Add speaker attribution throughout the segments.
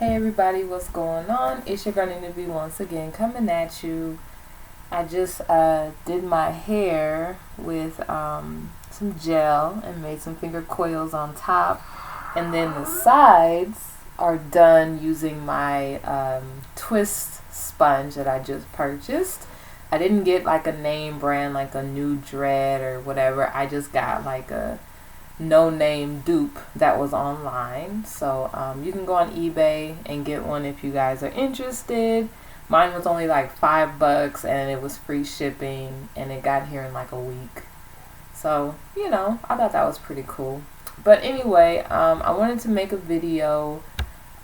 Speaker 1: Hey everybody, what's going on? It's your girl Nina once again coming at you. I just did my hair with some gel and made some finger coils on top, and then the sides are done using my twist sponge that I just purchased. I didn't get like a name brand like a New Dread or whatever. I just got like a no name dupe that was online. So you can go on eBay and get one if you guys are interested. Mine was only like $5 and it was free shipping, and it got here in like a week. So I thought that was pretty cool. But anyway, I wanted to make a video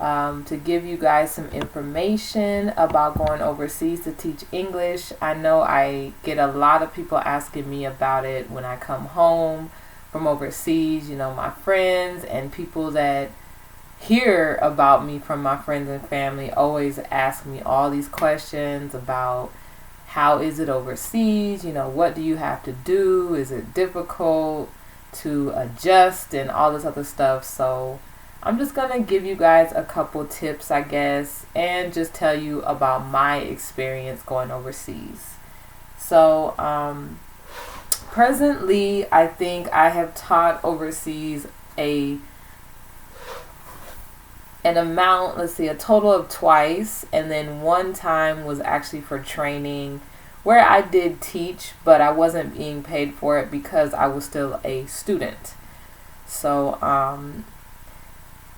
Speaker 1: to give you guys some information about going overseas to teach English. I know I get a lot of people asking me about it when I come home from overseas. My friends and people that hear about me from my friends and family always ask me all these questions about how is it overseas, what do you have to do, is it difficult to adjust, and all this other stuff. So I'm just gonna give you guys a couple tips, I guess, and just tell you about my experience going overseas. So presently, I think I have taught overseas an amount, a total of twice, and then one time was actually for training where I did teach, but I wasn't being paid for it because I was still a student. So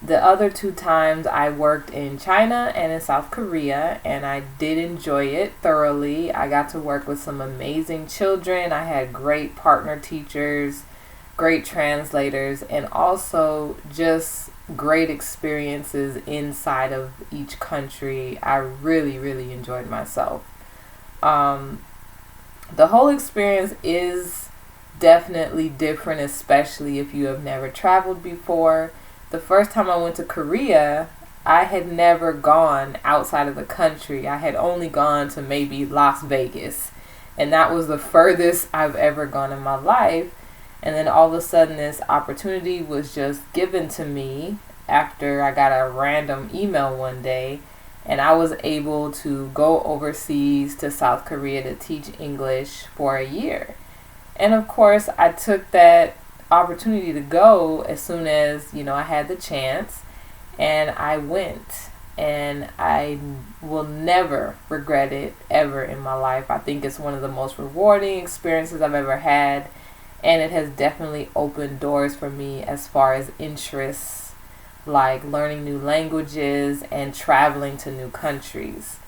Speaker 1: the other two times I worked in China and in South Korea, and I did enjoy it thoroughly. I got to work with some amazing children. I had great partner teachers, great translators, and also just great experiences inside of each country. I really, really enjoyed myself. The whole experience is definitely different, especially if you have never traveled before. The first time I went to Korea, I had never gone outside of the country. I had only gone to maybe Las Vegas, and that was the furthest I've ever gone in my life. And then all of a sudden this opportunity was just given to me after I got a random email one day, and I was able to go overseas to South Korea to teach English for a year. And of course, I took that opportunity to go as soon as I had the chance, and I went, and I will never regret it ever in my life. I think it's one of the most rewarding experiences I've ever had, and it has definitely opened doors for me as far as interests like learning new languages and traveling to new countries.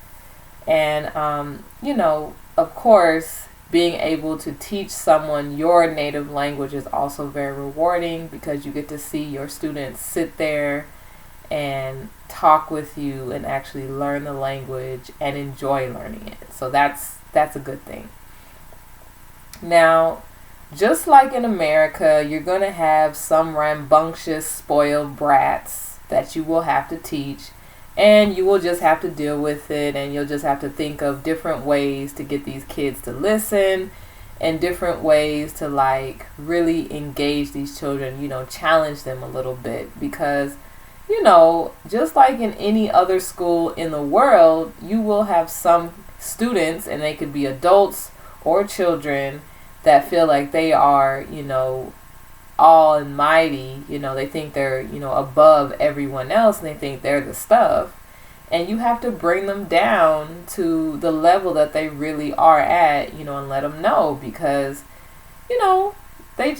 Speaker 1: And of course, being able to teach someone your native language is also very rewarding because you get to see your students sit there and talk with you and actually learn the language and enjoy learning it. So that's a good thing. Now, just like in America, you're going to have some rambunctious, spoiled brats that you will have to teach, and you will just have to deal with it, and you'll just have to think of different ways to get these kids to listen and different ways to really engage these children, challenge them a little bit, because just like in any other school in the world, you will have some students, and they could be adults or children, that feel like they are, all and mighty. They think they're, above everyone else, and they think they're the stuff. And you have to bring them down to the level that they really are at, and let them know, because, they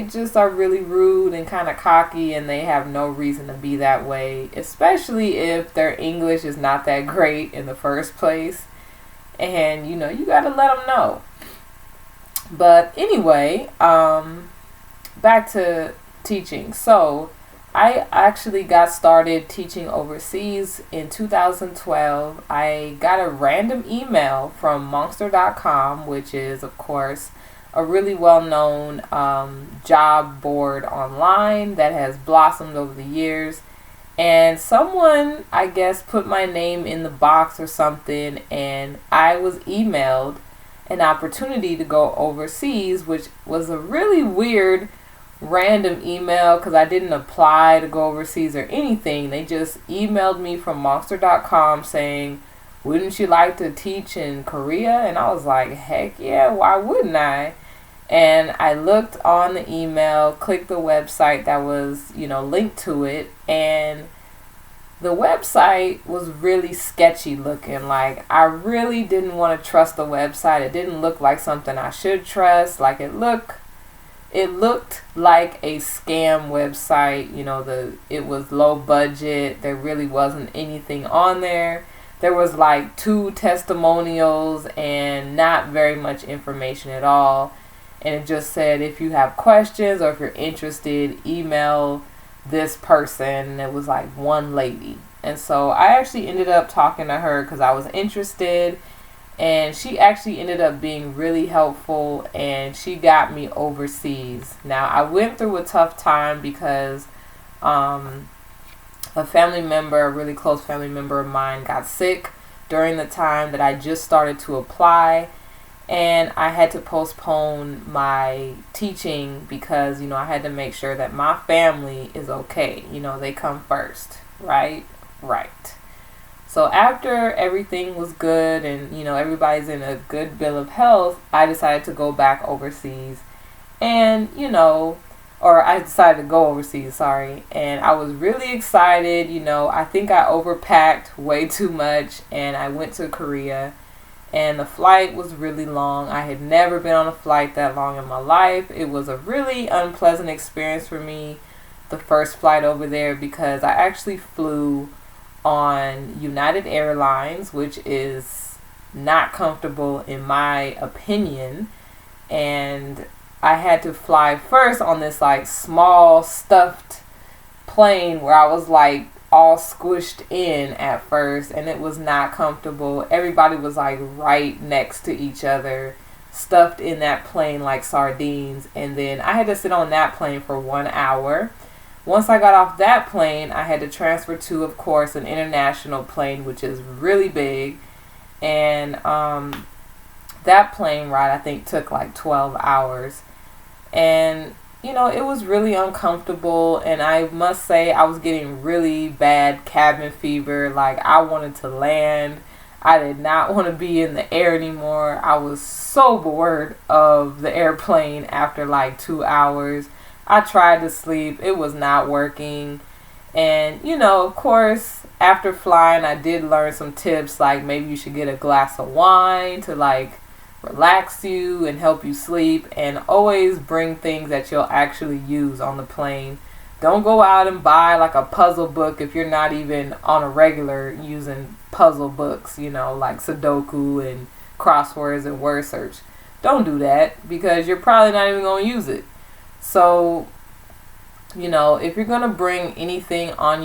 Speaker 1: just are really rude and kind of cocky, and they have no reason to be that way, especially if their English is not that great in the first place. And, you got to let them know. But anyway, back to teaching. So I actually got started teaching overseas in 2012. I got a random email from Monster.com, which is, of course, a really well-known job board online that has blossomed over the years. And someone, I guess, put my name in the box or something, and I was emailed an opportunity to go overseas, which was a really weird random email because I didn't apply to go overseas or anything. They just emailed me from Monster.com saying, wouldn't you like to teach in Korea? And I was like, heck yeah, why wouldn't I? And I looked on the email, clicked the website that was, linked to it, and the website was really sketchy looking. Like, I really didn't want to trust the website. It didn't look like something I should trust. Like, it looked like a scam website. It was low budget. There really wasn't anything on there. There was like 2 testimonials and not very much information at all. And it just said, if you have questions or if you're interested, email this person. And it was like one lady. And so I actually ended up talking to her because I was interested. And she actually ended up being really helpful, and she got me overseas. Now, I went through a tough time because a family member, a really close family member of mine, got sick during the time that I just started to apply. And I had to postpone my teaching because, I had to make sure that my family is okay. They come first, right? Right. So after everything was good and, everybody's in a good bill of health, I decided to go back overseas. And, I decided to go overseas, sorry. And I was really excited. I think I overpacked way too much, and I went to Korea. And the flight was really long. I had never been on a flight that long in my life. It was a really unpleasant experience for me, the first flight over there, because I actually flew on United Airlines, which is not comfortable in my opinion. And I had to fly first on this like small stuffed plane where I was like all squished in at first, and it was not comfortable. Everybody was like right next to each other, stuffed in that plane like sardines. And then I had to sit on that plane for 1 hour. Once I got off that plane, I had to transfer to, of course, an international plane, which is really big. And that plane ride, I think, took like 12 hours. And, it was really uncomfortable. And I must say, I was getting really bad cabin fever. Like, I wanted to land. I did not want to be in the air anymore. I was so bored of the airplane after like 2 hours. I tried to sleep. It was not working. And, of course, after flying, I did learn some tips, like maybe you should get a glass of wine to like relax you and help you sleep, and always bring things that you'll actually use on the plane. Don't go out and buy like a puzzle book if you're not even on a regular using puzzle books, like Sudoku and crosswords and word search. Don't do that because you're probably not even going to use it. So, if you're going to bring anything on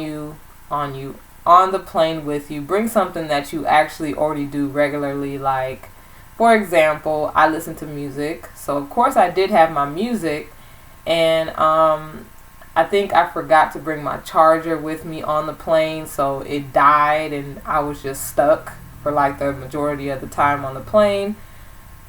Speaker 1: the plane with you, bring something that you actually already do regularly. Like, for example, I listen to music. So, of course, I did have my music. And I think I forgot to bring my charger with me on the plane. So, it died and I was just stuck for like the majority of the time on the plane.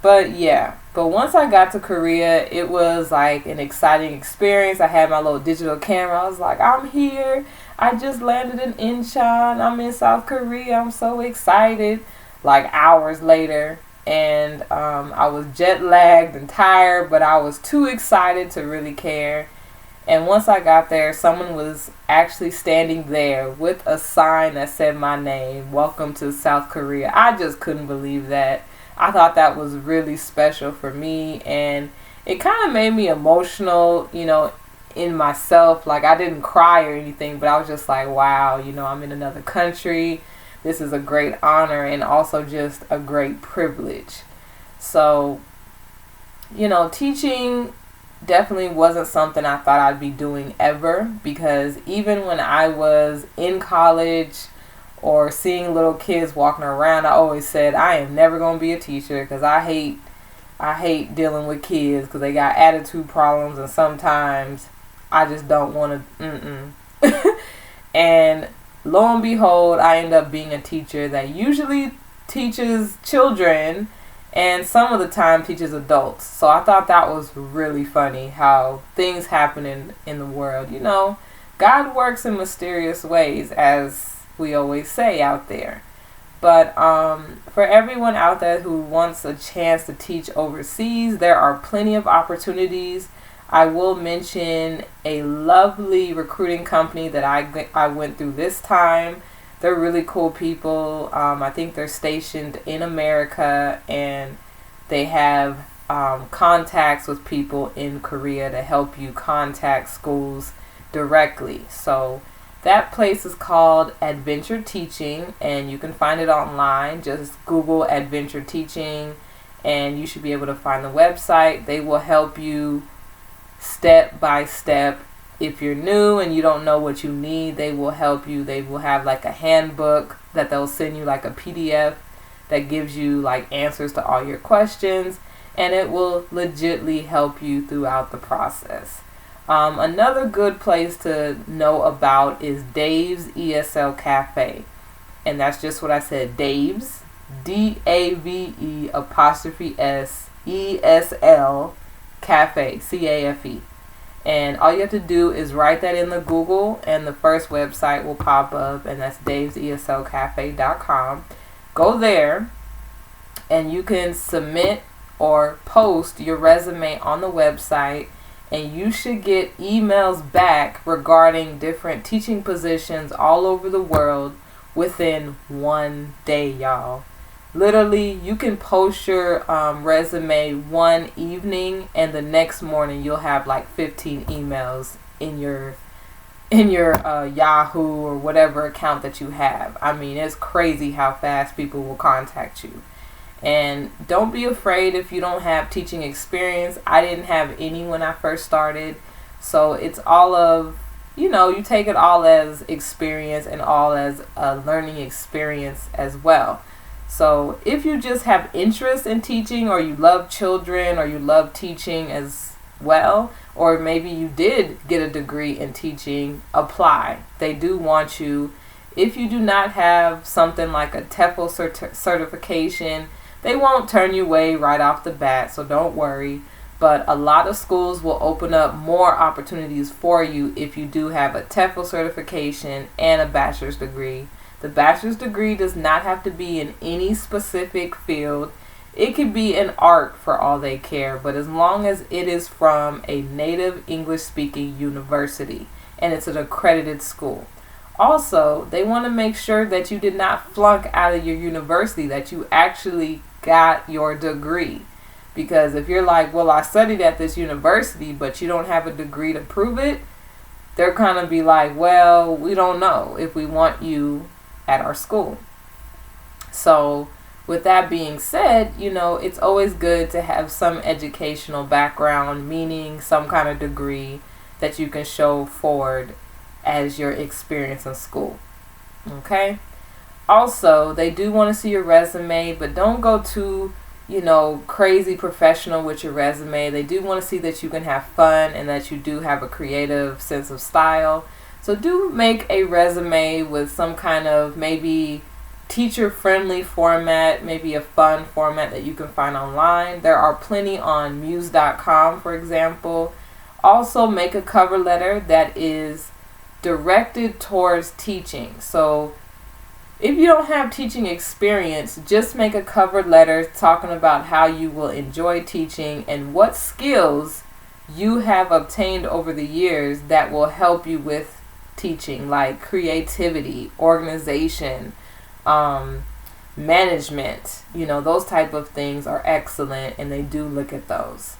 Speaker 1: But yeah, once I got to Korea, it was like an exciting experience. I had my little digital camera. I was like, I'm here. I just landed in Incheon. I'm in South Korea. I'm so excited. Like hours later. And I was jet lagged and tired, but I was too excited to really care. And once I got there, someone was actually standing there with a sign that said my name, "Welcome to South Korea." I just couldn't believe that. I thought that was really special for me, and it kind of made me emotional, in myself. Like, I didn't cry or anything, but I was just like, wow, I'm in another country. This is a great honor and also just a great privilege. So, teaching definitely wasn't something I thought I'd be doing ever, because even when I was in college or seeing little kids walking around, I always said I am never going to be a teacher because I hate dealing with kids because they got attitude problems, and sometimes I just don't want to. And lo and behold, I end up being a teacher that usually teaches children, and some of the time teaches adults. So I thought that was really funny how things happen in the world. You know, God works in mysterious ways, as we always say out there. But for everyone out there who wants a chance to teach overseas, there are plenty of opportunities. I will mention a lovely recruiting company that I went through this time. They're really cool people. I think they're stationed in America, and they have contacts with people in Korea to help you contact schools directly. So that place is called Adventure Teaching, and you can find it online. Just Google Adventure Teaching, and you should be able to find the website. They will help you step by step. If you're new and you don't know what you need, they will help you. They will have like a handbook that they'll send you, like a PDF that gives you like answers to all your questions, and it will legitly help you throughout the process. Another good place to know about is Dave's ESL Cafe, and that's just what I said, Dave's, DAVE apostrophe S ESL Cafe, CAFE. And all you have to do is write that in the Google, and the first website will pop up, and that's daveseslcafe.com. Go there, and you can submit or post your resume on the website, and you should get emails back regarding different teaching positions all over the world within 1 day, y'all. Literally, you can post your resume one evening, and the next morning you'll have like 15 emails in your Yahoo or whatever account that you have. I mean, it's crazy how fast people will contact you. And don't be afraid if you don't have teaching experience. I didn't have any when I first started, so it's all of, you know, you take it all as experience and all as a learning experience as well. So if you just have interest in teaching, or you love children, or you love teaching as well, or maybe you did get a degree in teaching, apply. They do want you. If you do not have something like a TEFL certification, they won't turn you away right off the bat, so don't worry. But a lot of schools will open up more opportunities for you if you do have a TEFL certification and a bachelor's degree. The bachelor's degree does not have to be in any specific field. It could be in art for all they care, but as long as it is from a native English-speaking university and it's an accredited school. Also, they want to make sure that you did not flunk out of your university, that you actually got your degree. Because if you're like, well, I studied at this university, but you don't have a degree to prove it, they're kind of be like, well, we don't know if we want you at our school. So with that being said, you know, it's always good to have some educational background, meaning some kind of degree that you can show forward as your experience in school. Okay? Also, they do want to see your resume, but don't go too, you know, crazy professional with your resume. They do want to see that you can have fun and that you do have a creative sense of style. So do make a resume with some kind of maybe teacher-friendly format, maybe a fun format that you can find online. There are plenty on muse.com, for example. Also, make a cover letter that is directed towards teaching. So if you don't have teaching experience, just make a cover letter talking about how you will enjoy teaching and what skills you have obtained over the years that will help you with teaching, like creativity, organization, management. You know, those type of things are excellent, and they do look at those.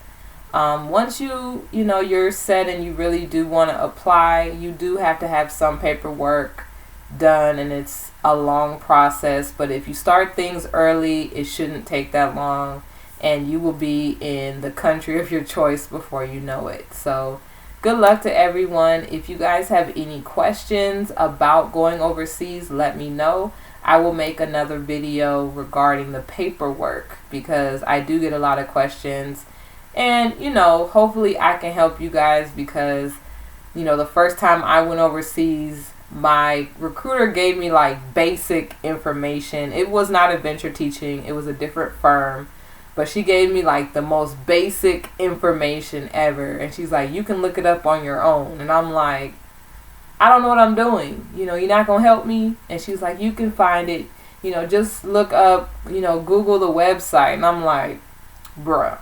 Speaker 1: Once you're set and you really do want to apply, you do have to have some paperwork done, and it's a long process. But if you start things early, it shouldn't take that long, and you will be in the country of your choice before you know it. So good luck to everyone. If you guys have any questions about going overseas, let me know. I will make another video regarding the paperwork, because I do get a lot of questions. And, you know, hopefully I can help you guys, because, you know, the first time I went overseas, my recruiter gave me like basic information. It was not Adventure Teaching. It was a different firm. But she gave me like the most basic information ever. And she's like, you can look it up on your own. And I'm like, I don't know what I'm doing. You know, you're not going to help me? And she's like, you can find it. You know, just look up, you know, Google the website. And I'm like, bruh.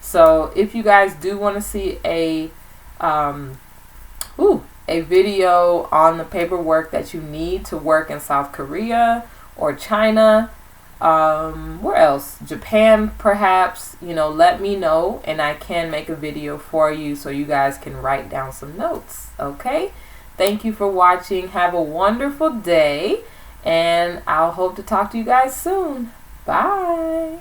Speaker 1: So if you guys do want to see a video on the paperwork that you need to work in South Korea or China, where else? Japan, perhaps, you know, let me know and I can make a video for you so you guys can write down some notes. Okay? Thank you for watching. Have a wonderful day, and I'll hope to talk to you guys soon. Bye.